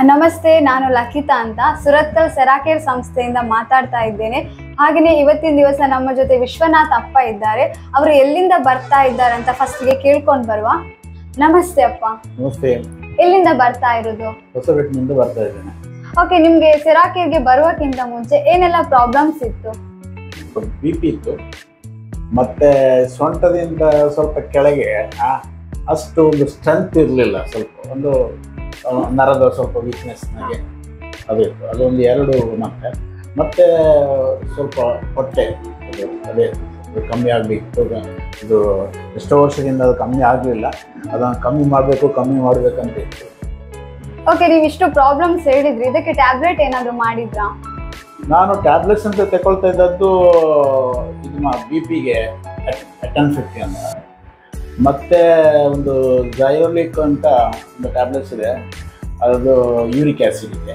ನಮಸ್ತೆ, ನಾನು ಲಕಿತಾ ಅಂತ ಸುರತ್ಕಲ್ ಸೆರಾಕೇರ್ ಸಂಸ್ಥೆಯಿಂದ ಮಾತಾಡ್ತಾ ಇದ್ದೇನೆ. ಹಾಗೆಯೇ ಇವತ್ತಿನ ದಿವಸ ನಮ್ಮ ಜೊತೆ ವಿಶ್ವನಾಥ್ ಅಪ್ಪ ಇದ್ದಾರೆ. ಅವರು ಎಲ್ಲಿಂದ ಬರ್ತಾ ಇದ್ದಾರೆ ಅಂತ ಫಸ್ಟ್ಗೆ ಕೇಳ್ಕೊಂಡು ಬರುವ. ನಮಸ್ತೆ ಅಪ್ಪ. ನಮಸ್ತೆ. ಎಲ್ಲಿಂದ ಬರ್ತಾ ಇರೋದು? ಹೊಸಪೇಟೆಯಿಂದ ಬರ್ತಾ ಇದ್ದೇನೆ. ಓಕೆ, ನಿಮ್ಗೆ ಸೆರಾಕೇರ್ಗೆ ಬರುವಕ್ಕಿಂತ ಮುಂಚೆ ಏನೆಲ್ಲ ಪ್ರಾಬ್ಲಮ್ಸ್ ಇತ್ತು? BP ಇತ್ತು, ಮತ್ತೆ ಸೊಂಟದಿಂದ ಸ್ವಲ್ಪ ಕೆಳಗೆ ಅಷ್ಟು ಒಂದು ಸ್ಟ್ರೆಂತ್ ಇರಲಿಲ್ಲ. ಸ್ವಲ್ಪ ಒಂದು ನರದ ಸ್ವಲ್ಪ ವೀಕ್ನೆಸ್ ನನಗೆ ಅದು ಇತ್ತು. ಅದೊಂದು 2 ಮತ್ತೆ ಸ್ವಲ್ಪ ಹೊಟ್ಟೆ ಅದೇ ಕಮ್ಮಿ ಆಗಬೇಕಿತ್ತು. ಇದು ಎಷ್ಟೋ ವರ್ಷದಿಂದ ಅದು ಕಮ್ಮಿ ಆಗಲಿಲ್ಲ. ಅದನ್ನು ಕಮ್ಮಿ ಮಾಡಬೇಕಂತ ಇತ್ತು. ಓಕೆ, ನೀವು ಇಷ್ಟು ಪ್ರಾಬ್ಲಮ್ಸ್ ಹೇಳಿದ್ರಿ, ಇದಕ್ಕೆ ಟ್ಯಾಬ್ಲೆಟ್ ಏನಾದರೂ ಮಾಡಿದ್ರಾ? ನಾನು ಟ್ಯಾಬ್ಲೆಟ್ಸ್ ಅಂತ ತಗೊಳ್ತಾ ಇದ್ದದ್ದು ಇದು BP-ಗೆ Aten50 ಅಂತ, ಮತ್ತೆ ಒಂದು ಜೈರೋಲಿಕ್ ಅಂತ ಒಂದು ಟ್ಯಾಬ್ಲೆಟ್ಸ್ ಇದೆ, ಅದು ಯೂರಿಕ್ ಆ್ಯಸಿಡ್ಗೆ,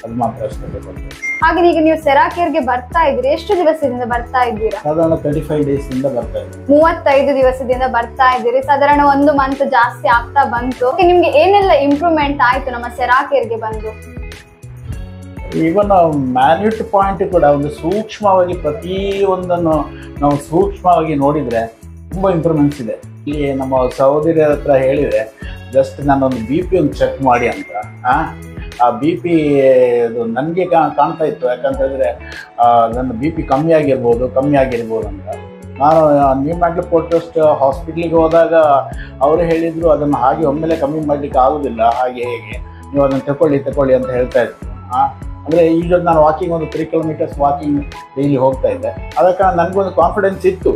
ಅದು ಮಾತ್ರ ಅಷ್ಟೇ ತಗೊಳ್ತೇವೆ. ಹಾಗೆ ಈಗ ನೀವು ಸೆರಾಕೇರ್ಗೆ ಬರ್ತಾ ಇದ್ದೀರಿ, ಎಷ್ಟು ದಿವಸದಿಂದ ಬರ್ತಾ ಇದ್ದೀರಾ? ಸಾಧಾರಣ 35 ಡೇಸ್ನಿಂದ ಬರ್ತಾ ಇದ್ದೀವಿ. 35 ದಿವಸದಿಂದ ಬರ್ತಾ ಇದ್ದೀರಿ. ಸಾಧಾರಣ 1 ಮಂತ್ ಜಾಸ್ತಿ ಆಗ್ತಾ ಬಂತು. ನಿಮ್ಗೆ ಏನೆಲ್ಲ ಇಂಪ್ರೂವ್ಮೆಂಟ್ ಆಯ್ತು ನಮ್ಮ ಸೆರಾಕೇರ್ಗೆ ಬಂದು? ಈವನ್ ಮ್ಯಾನ್ಯೂಟ್ ಪಾಯಿಂಟ್ ಕೂಡ ಒಂದು ಸೂಕ್ಷ್ಮವಾಗಿ ಪ್ರತಿಯೊಂದನ್ನು ನಾವು ಸೂಕ್ಷ್ಮವಾಗಿ ನೋಡಿದರೆ ತುಂಬ ಇಂಪ್ರೂವ್ಮೆಂಟ್ಸ್ ಇದೆ. ಇಲ್ಲಿ ನಮ್ಮ ಸಹೋದರಿಯರ ಹತ್ರ ಹೇಳಿದರೆ ಜಸ್ಟ್ ನಾನೊಂದು BP ಒಂದು ಚೆಕ್ ಮಾಡಿ ಅಂತ. ಆ BP ಅದು ನನಗೆ ಕಾಣ್ತಾ ಇತ್ತು. ಯಾಕಂತಂದರೆ ನನ್ನ BP ಕಮ್ಮಿ ಆಗಿರ್ಬೋದು ಅಂತ. ನಾನು ನ್ಯೂ ಮ್ಯಾಗ್ಲಿಪೋರ್ಟ್ ಟ್ರಸ್ಟ್ ಹಾಸ್ಪಿಟ್ಲಿಗೆ ಹೋದಾಗ ಅವರು ಹೇಳಿದರು, ಅದನ್ನು ಹಾಗೆ ಒಮ್ಮೆಲೆ ಕಮ್ಮಿ ಮಾಡಲಿಕ್ಕೆ ಆಗೋದಿಲ್ಲ, ಹಾಗೆ ಹೇಗೆ ನೀವು ಅದನ್ನು ತಗೊಳ್ಳಿ ಅಂತ ಹೇಳ್ತಾ ಇದ್ರು. ಅಂದರೆ ಈಗ ನಾನು ವಾಕಿಂಗ್ ಒಂದು 3 ಕಿಲೋಮೀಟರ್ಸ್ ವಾಕಿಂಗ್ ಡೈಲಿ ಹೋಗ್ತಾ ಇದ್ದೆ. ಆದ ಕಾರಣ ನನಗೊಂದು ಕಾನ್ಫಿಡೆನ್ಸ್ ಇತ್ತು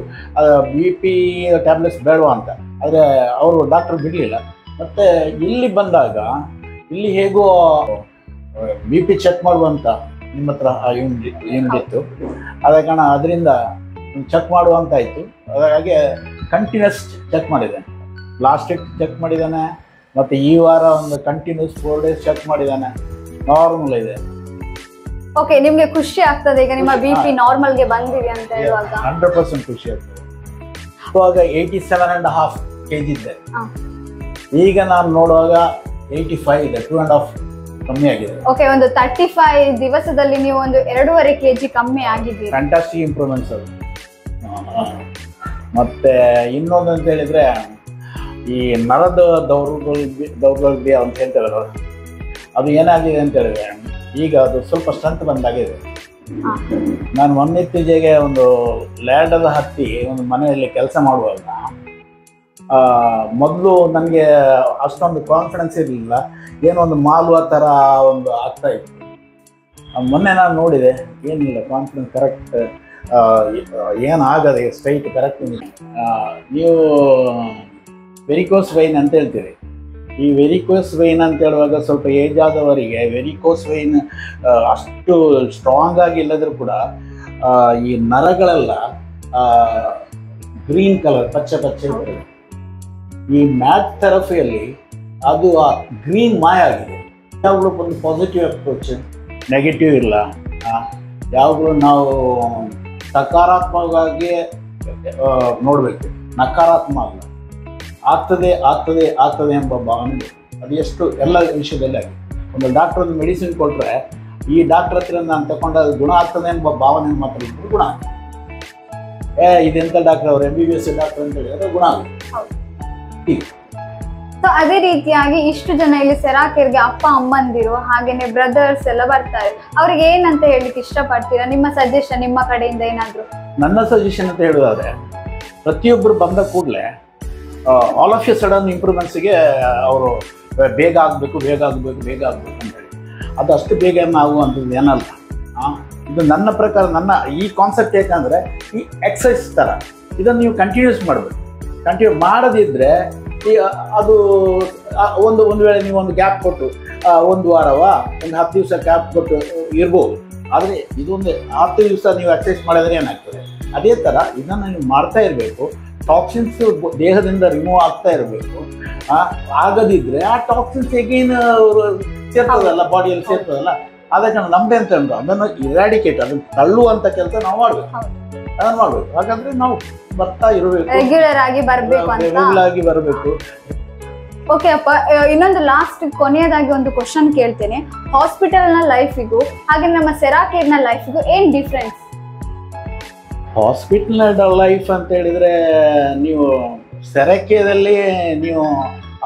BP ಟ್ಯಾಬ್ಲೆಟ್ಸ್ ಬೇಡವಾ ಅಂತ. ಆದರೆ ಅವರು ಡಾಕ್ಟ್ರು ಬಿಡಲಿಲ್ಲ. ಮತ್ತು ಇಲ್ಲಿ ಬಂದಾಗ ಇಲ್ಲಿ ಹೇಗೋ BP ಚೆಕ್ ಮಾಡುವಂಥ ನಿಮ್ಮ ಹತ್ರ ಯೂನಿಟ್ ಇತ್ತು. ಆದ ಕಾರಣ ಅದರಿಂದ ಚೆಕ್ ಮಾಡುವಂತಾಯಿತು. ಹಾಗೆ ಕಂಟಿನ್ಯೂಸ್ ಚೆಕ್ ಮಾಡಿದ್ದಾನೆ. ಲಾಸ್ಟ್ ವೀಕ್ ಚೆಕ್ ಮಾಡಿದ್ದಾನೆ, ಮತ್ತು ಈ ವಾರ ಒಂದು ಕಂಟಿನ್ಯೂಸ್ 4 ಡೇಸ್ ಚೆಕ್ ಮಾಡಿದ್ದಾನೆ. ನಾರ್ಮಲ್ ಇದೆ. ಓಕೆ, ನಿಮ್ಗೆ ಖುಷಿ ಆಗ್ತದೆ ಈಗ ನಿಮ್ಮ BP ನಾರ್ಮಲ್ಗೆ ಬಂದಿದೆ ಅಂತ ಹೇಳುವಾಗ? 100% ಖುಷಿ ಆಗ್ತದೆ. ಇವಾಗ 87.5 kg ಇದ್ದೆ, ಈಗ ನಾನು ನೋಡುವಾಗ 85 ಇದೆ, 2.5 ಕಮ್ಮಿ ಆಗಿದೆ. ಓಕೆ, ಒಂದು 35 ದಿವಸದಲ್ಲಿ ನೀವು ಒಂದು 2.5 kg ಕಮ್ಮಿ ಆಗಿದ್ದೀರಿ. ಫ್ಯಾಂಟಾಸ್ಟಿಕ್ ಇಂಪ್ರೂವ್ಮೆಂಟ್ಸ್ ಅದು. ಮತ್ತೆ ಇನ್ನೊಂದು ಅಂತ ಹೇಳಿದ್ರೆ, ಈ ನರದ ದೌರ್ಬಲ್ಯ ಅಂತ ಹೇಳ್ತಾರೆ, ಅದು ಏನಾಗಿದೆ ಅಂತ ಹೇಳಿದ್ರೆ ಈಗ ಅದು ಸ್ವಲ್ಪ ಸ್ಟ್ರೆಂತ್ ಬಂದಾಗಿದೆ. ನಾನು ಮೊನ್ನೆತ್ತೀಚೆಗೆ ಒಂದು ಲ್ಯಾಡರ್ ಹತ್ತಿ ಒಂದು ಮನೆಯಲ್ಲಿ ಕೆಲಸ ಮಾಡುವಾಗ ಮೊದಲು ನನಗೆ ಅಷ್ಟೊಂದು ಕಾನ್ಫಿಡೆನ್ಸ್ ಇರಲಿಲ್ಲ, ಏನೋ ಒಂದು ಮಾಲುವ ಥರ ಒಂದು ಆಗ್ತಾ ಇತ್ತು. ಮೊನ್ನೆ ನಾನು ನೋಡಿದೆ, ಏನಿಲ್ಲ, ಕಾನ್ಫಿಡೆನ್ಸ್ ಕರೆಕ್ಟ್, ಏನಾಗದೆ ಸ್ಟ್ರೈಟ್ ಕರೆಕ್ಟ್. ನೀವು ವೆರಿಕೋಸ್ ವೈನ್ ಅಂತ ಹೇಳ್ತೀರಿ. ಈ ವೆರಿಕೋಸ್ ವೈನ್ ಅಂತ ಹೇಳುವಾಗ ಸ್ವಲ್ಪ ಏಜ್ ಆದವರಿಗೆ ವೆರಿಕೋಸ್ ವೈನ್ ಅಷ್ಟು ಸ್ಟ್ರಾಂಗ್ ಆಗಿ ಇಲ್ಲದರೂ ಕೂಡ ಈ ನರಗಳೆಲ್ಲ ಗ್ರೀನ್ ಕಲರ್ ಪಚ್ಚೆ ಇರ್ತದೆ. ಈ ಮ್ಯಾಟ್ ಥೆರಪಿಯಲ್ಲಿ ಅದು ಆ ಗ್ರೀನ್ ಮಾಯ ಆಗಿದೆ. ಯಾವಾಗಲೂ ಒಂದು ಪಾಸಿಟಿವ್ ಅಪ್ರೋಚ್, ನೆಗೆಟಿವ್ ಇಲ್ಲ. ಯಾವಾಗಲೂ ನಾವು ಸಕಾರಾತ್ಮಕವಾಗಿ ನೋಡಬೇಕು, ನಕಾರಾತ್ಮಕ ಅಲ್ಲ. ಆಗ್ತದೆ ಎಂಬ ಭಾವನೆ ಅದು ಎಷ್ಟು ಎಲ್ಲ ವಿಷಯದಲ್ಲಿ ಆಗಿದೆ. ಒಂದು ಡಾಕ್ಟರ್ ಒಂದು ಮೆಡಿಸಿನ್ ಕೊಟ್ಟರೆ ಈ ಡಾಕ್ಟರ್ ಹತ್ರ ನಾನು ತಗೊಂಡು ಅದು ಗುಣ ಆಗ್ತದೆ ಎಂಬ ಭಾವನೆ ಮಾತ್ರ ಇದ್ದರೆ ಗುಣ ಆಗುತ್ತೆ. ಇದೆಂಥ ಡಾಕ್ಟರ್, ಅವರು MBBS ಡಾಕ್ಟರ್ ಅಂತ ಹೇಳಿದ್ರೆ ಗುಣ ಆಗುತ್ತೆ. ಸೊ ಅದೇ ರೀತಿಯಾಗಿ ಇಷ್ಟು ಜನ ಇಲ್ಲಿ ಸೆರಾಕೇರ್ಗೆ ಅಪ್ಪ ಅಮ್ಮಂದಿರು ಹಾಗೇನೆ ಬ್ರದರ್ಸ್ ಎಲ್ಲ ಬರ್ತಾರೆ, ಅವ್ರಿಗೆ ಏನಂತ ಹೇಳಿಕ್ಕೆ ಇಷ್ಟಪಡ್ತೀರಾ? ನಿಮ್ಮ ಸಜೆಷನ್ ನಿಮ್ಮ ಕಡೆಯಿಂದ ಏನಾದ್ರು? ನನ್ನ ಸಜೆಷನ್ ಅಂತ ಹೇಳೋದಾದ್ರೆ, ಪ್ರತಿಯೊಬ್ಬರು ಬಂದ ಕೂಡಲೇ ಆಲ್ ಆಫ್ ಎ ಸಡನ್ ಇಂಪ್ರೂವ್ಮೆಂಟ್ಸಿಗೆ ಅವರು ಬೇಗ ಆಗಬೇಕು ಅಂತ ಹೇಳಿ, ಅದು ಅಷ್ಟು ಬೇಗ ಆಗುವಂಥದ್ದು ಏನಲ್ಲ. ಇದು ನನ್ನ ಪ್ರಕಾರ, ನನ್ನ ಈ ಕಾನ್ಸೆಪ್ಟ್ ಯಾಕಂದರೆ ಈ ಎಕ್ಸಸೈಸ್ ಥರ ಇದನ್ನು ನೀವು ಕಂಟಿನ್ಯೂಸ್ ಮಾಡಬೇಕು. ಕಂಟಿನ್ಯೂ ಮಾಡದಿದ್ದರೆ ಅದು ಒಂದು ವೇಳೆ ನೀವು ಒಂದು ಗ್ಯಾಪ್ ಕೊಟ್ಟು 1 ವಾರವ ಒಂದು 10 ದಿವಸ ಗ್ಯಾಪ್ ಕೊಟ್ಟು ಇರ್ಬೋದು. ಆದರೆ ಇದೊಂದು 10 ದಿವಸ ನೀವು ಎಕ್ಸಸೈಸ್ ಮಾಡಿದ್ರೆ ಏನಾಗ್ತದೆ, ಅದೇ ಥರ ಇದನ್ನು ನೀವು ಮಾಡ್ತಾ ಇರಬೇಕು. ಟಾಕ್ಸಿನ್ಸ್ ದೇಹದಿಂದ ರಿಮೂವ್ ಆಗ್ತಾ ಇರಬೇಕು. ಆಗದಿದ್ದರೆ ಆ ಟಾಕ್ಸಿನ್ಸ್ ಹೇಗೇನು ಸೇರ್ತದಲ್ಲ, ಬಾಡಿಯಲ್ಲಿ ಸೇರ್ತದಲ್ಲ. ಅದಕ್ಕೆ ನಮ್ಮದೇ ಅಂತ ಹೇಳಿದ್ರು ಅದನ್ನು ಇರಾಡಿಕೇಟ್, ಅದನ್ನು ತಳ್ಳುವಂಥ ಕೆಲಸ ನಾವು ಮಾಡಬೇಕು. ಹಾಗಾದರೆ ನಾವು ಬರ್ತಾ ಇರಬೇಕು, ರೆಗ್ಯುಲರ್ ಆಗಿ ಬರಬೇಕು. ಓಕೆ ಅಪ್ಪ, ಇನ್ನೊಂದು ಲಾಸ್ಟ್ ಕೊನೆಯದಾಗಿ ಒಂದು ಕ್ವಶನ್ ಕೇಳ್ತೇನೆ. ಹಾಸ್ಪಿಟಲ್ ನ ಲೈಫಿಗೂ ಹಾಗೆ ನಮ್ಮ ಸೆರಾಕೇರ್ ನ ಲೈಫಿಗೂ ಏನ್ ಡಿಫ್ರೆನ್ಸ್? ಹಾಸ್ಪಿಟಲ್ ಲೈಫ್ ಅಂತ ಹೇಳಿದ್ರೆ, ನೀವು ಸೆರಾಕೇರಲ್ಲಿ ನೀವು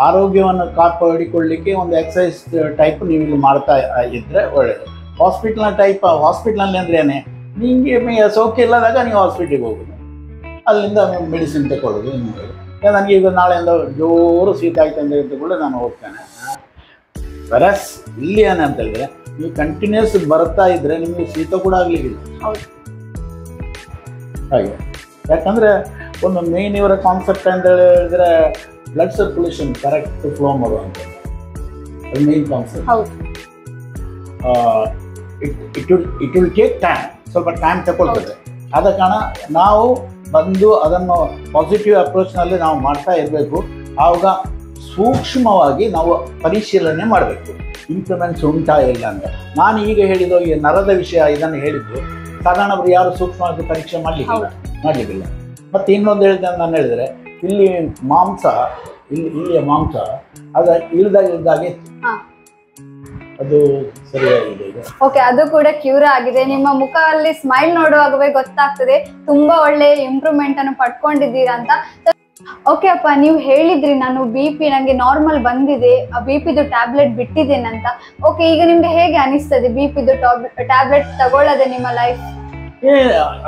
ಆರೋಗ್ಯವನ್ನು ಕಾಪಾಡಿಕೊಳ್ಳಿಕ್ಕೆ ಒಂದು ಎಕ್ಸಸೈಸ್ ಟೈಪ್ ನೀವು ಇಲ್ಲಿ ಮಾಡ್ತಾ ಇದ್ರೆ ಒಳ್ಳೆಯದು. ಹಾಸ್ಪಿಟಲ್ನಲ್ಲಿ ಅಂದ್ರೆ ಏನೇ, ನಿಮಗೆ ಸೌಖ್ಯ ಇಲ್ಲದಾಗ ನೀವು ಹಾಸ್ಪಿಟ್ಲಿಗೆ ಹೋಗೋದು, ಅಲ್ಲಿಂದ ಮೆಡಿಸಿನ್ ತಗೊಳ್ಳೋದು. ನನಗೆ ಈಗ ನಾಳೆಯಿಂದ ಜೋರು ಶೀತ ಆಯ್ತು ಅಂತ ಕೂಡ ನಾನು ಹೋಗ್ತೇನೆ. ವರಸ್ ಇಲ್ಲಿ ಏನಂತ ಹೇಳಿದ್ರೆ, ನೀವು ಕಂಟಿನ್ಯೂಸ್ ಬರ್ತಾ ಇದ್ರೆ ನಿಮಗೆ ಶೀತ ಕೂಡ ಆಗ್ಲಿಕ್ಕಿಲ್ಲ. ಹಾಗೆ, ಯಾಕಂದ್ರೆ ಒಂದು ಮೇನ್ ಇವರ ಕಾನ್ಸೆಪ್ಟ್ ಅಂತ ಹೇಳಿದ್ರೆ ಬ್ಲಡ್ ಸರ್ಕ್ಯುಲೇಷನ್ ಕರೆಕ್ಟ್ ಫ್ಲೋ ಮಾಡುವಂತ, ಅದು main concept. It will take time, ಸ್ವಲ್ಪ ಟೈಮ್ ತಗೊಳ್ತದೆ. ಆದ ಕಾರಣ ನಾವು ಬಂದು ಅದನ್ನು ಪಾಸಿಟಿವ್ ಅಪ್ರೋಚ್ನಲ್ಲಿ ನಾವು ಮಾಡ್ತಾ ಇರಬೇಕು. ಆವಾಗ ಸೂಕ್ಷ್ಮವಾಗಿ ನಾವು ಪರಿಶೀಲನೆ ಮಾಡಬೇಕು, ಇಂಪ್ರೂವ್ಮೆಂಟ್ಸ್ ಉಂಟಾ ಇಲ್ಲ ಅಂತ. ನಾನು ಈಗ ಹೇಳಿದ ಈ ನರದ ವಿಷಯ ಇದನ್ನು ಹೇಳಿದ್ದು ಸಾಧಾರಣವರು ಯಾರು ಸೂಕ್ಷ್ಮವಾಗಿ ಪರೀಕ್ಷೆ ಮಾಡಲಿಕ್ಕಿಲ್ಲ. ಮತ್ತು ಇನ್ನೊಂದು ನಾನು ಹೇಳಿದರೆ, ಇಲ್ಲಿಯ ಮಾಂಸ ಅದು ಇಳ್ದಾಗೆ ಅದು ಸರಿಯಾಗಿದೆ ಈಗ. ಓಕೆ, ಅದು ಕೂಡ ಕ್ಯೂರ್ ಆಗಿದೆ. ನಿಮ್ಮ ಮುಖದಲ್ಲಿ ಸ್ಮೈಲ್ ನೋಡುವಾಗವೇ ಗೊತ್ತಾಗ್ತದೆ ತುಂಬಾ ಒಳ್ಳೆ ಇಂಪ್ರೂವ್ಮೆಂಟ್ ಅನ್ನು ಪಡ್ಕೊಂಡಿದ್ದೀರಾ ಅಂತ. ಓಕೆ ಅಪ್ಪ, ನೀವು ಹೇಳಿದ್ರಿ ನಾನು BP ನಂಗೆ ನಾರ್ಮಲ್ ಬಂದಿದೆ, BPದು ಟ್ಯಾಬ್ಲೆಟ್ ಬಿಟ್ಟಿದ್ದೇನಂತ. ಓಕೆ, ಈಗ ನಿಮ್ಗೆ ಹೇಗೆ ಅನಿಸ್ತದೆ BPದು ಟ್ಯಾಬ್ಲೆಟ್ ತಗೊಳ್ಳದೆ ನಿಮ್ಮ ಲೈಫ್?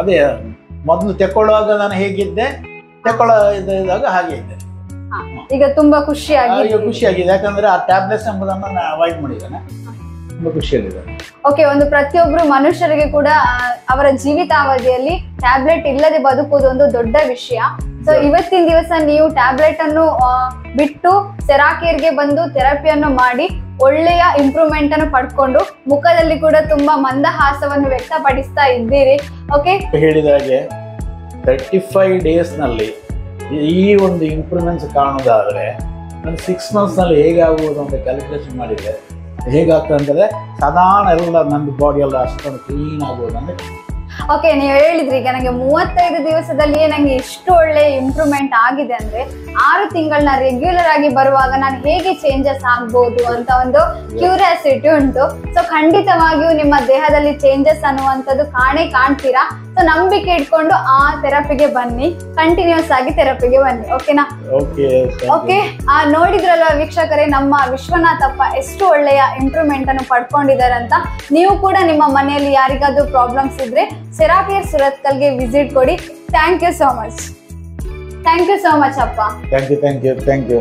ಅದೇ ಮೊದಲು ತೆಕ್ಕೊಳ್ಳುವಾಗ ನಾನು ಹೇಗಿದ್ದೆ, ತೆಕ್ಕೊಳ್ಳೋದಾಗ ಹಾಗೆ ಇದ್ದೆ. ಈಗ ತುಂಬಾ ಖುಷಿಯಾಗಿದೆ, ಯಾಕಂದ್ರೆ ಆ ಟ್ಯಾಬ್ಲೆಟ್ಸ್ ಎಂಬುದನ್ನು ನಾನು ಅವಾಯ್ಡ್ ಮಾಡಿದ್ದೇನೆ. ತುಂಬಾ ಖುಷಿಯಾಗಿದೆ. ಓಕೆ, ಒಂದು ಪ್ರತಿಯೊಬ್ರು ಮನುಷ್ಯರಿಗೆ ಕೂಡ ಅವರ ಜೀವಿತಾವಧಿಯಲ್ಲಿ ಟ್ಯಾಬ್ಲೆಟ್ ಇಲ್ಲದೆ ಬದುಕುವುದು ಒಂದು ದೊಡ್ಡ ವಿಷಯ. ಸೊ ಇವತ್ತಿನ ದಿವಸ ನೀವು ಟ್ಯಾಬ್ಲೆಟ್ ಅನ್ನು ಬಿಟ್ಟು ಸೆರಾಕೇರ್ಗೆ ಬಂದು ಥೆರಪಿಯನ್ನು ಮಾಡಿ ಒಳ್ಳೆಯ ಇಂಪ್ರೂವ್ಮೆಂಟ್ ಅನ್ನು ಪಡ್ಕೊಂಡು ಮುಖದಲ್ಲಿ ಕೂಡ ತುಂಬಾ ಮಂದಹಾಸವನ್ನು ವ್ಯಕ್ತಪಡಿಸ್ತಾ ಇದ್ದೀರಿ. ಓಕೆ, ಹೇಳಿದ ಹಾಗೆ 35 ಡೇಸ್ನಲ್ಲಿ ಈ ಒಂದು ಇಂಪ್ರೂವ್ಮೆಂಟ್ಸ್ ಕಾಣೋದಾದ್ರೆ ನಾನು 6 ಮಂತ್ಸ್ನಲ್ಲಿ ಹೇಗೆ ಆಗ್ಬೋದು ಅಂತ ಕ್ಯಾಲ್ಕುಲೇಷನ್ ಮಾಡಿದರೆ ಹೇಗಾಗ್ತದೆ ಅಂತಂದರೆ ಸಾಧಾರಣ ಎಲ್ಲ ನನ್ನ ಬಾಡಿ ಎಲ್ಲ ಅಷ್ಟೊಂದು ಕ್ಲೀನ್ ಆಗ್ಬೋದು ಅಂದರೆ. ಓಕೆ, ನೀವು ಹೇಳಿದ್ರಿ ಈಗ ನನಗೆ 35 ದಿವಸದಲ್ಲಿಯೇ ನಂಗೆ ಇಷ್ಟು ಒಳ್ಳೆ ಇಂಪ್ರೂವ್ಮೆಂಟ್ ಆಗಿದೆ ಅಂದ್ರೆ 6 ತಿಂಗಳನ್ನ ರೆಗ್ಯುಲರ್ ಆಗಿ ಬರುವಾಗ ನಾನು ಹೇಗೆ ಚೇಂಜಸ್ ಆಗ್ಬೋದು ಅಂತ ಒಂದು ಕ್ಯೂರಿಯಾಸಿಟಿ ಉಂಟು. ಸೊ ಖಂಡಿತವಾಗಿಯೂ ನಿಮ್ಮ ದೇಹದಲ್ಲಿ ಚೇಂಜಸ್ ಅನ್ನುವಂಥದ್ದು ಕಾಣ್ತೀರಾ. ಸೊ ನಂಬಿಕೆ ಇಟ್ಕೊಂಡು ಆ ಥೆರಪಿಗೆ ಬನ್ನಿ, ಕಂಟಿನ್ಯೂಸ್ ಆಗಿ ಥೆರಪಿಗೆ ಬನ್ನಿ. ಓಕೆನಾ? ಓಕೆ, ನೋಡಿದ್ರಲ್ವ ವೀಕ್ಷಕರೇ, ನಮ್ಮ ವಿಶ್ವನಾಥ್ ಅಪ್ಪ ಎಷ್ಟು ಒಳ್ಳೆಯ ಇಂಪ್ರೂವ್ಮೆಂಟ್ ಅನ್ನು ಪಡ್ಕೊಂಡಿದ್ದಾರೆ ಅಂತ. ನೀವು ಕೂಡ ನಿಮ್ಮ ಮನೆಯಲ್ಲಿ ಯಾರಿಗಾದ್ರೂ ಪ್ರಾಬ್ಲಮ್ಸ್ ಇದ್ರೆ ಸೆರಾಕೇರ್ ಸುರತ್ಕಲ್ಗೆ ವಿಸಿಟ್ ಕೊಡಿ. ಥ್ಯಾಂಕ್ ಯು ಸೋ ಮಚ್ ಅಪ್ಪ. Thank you.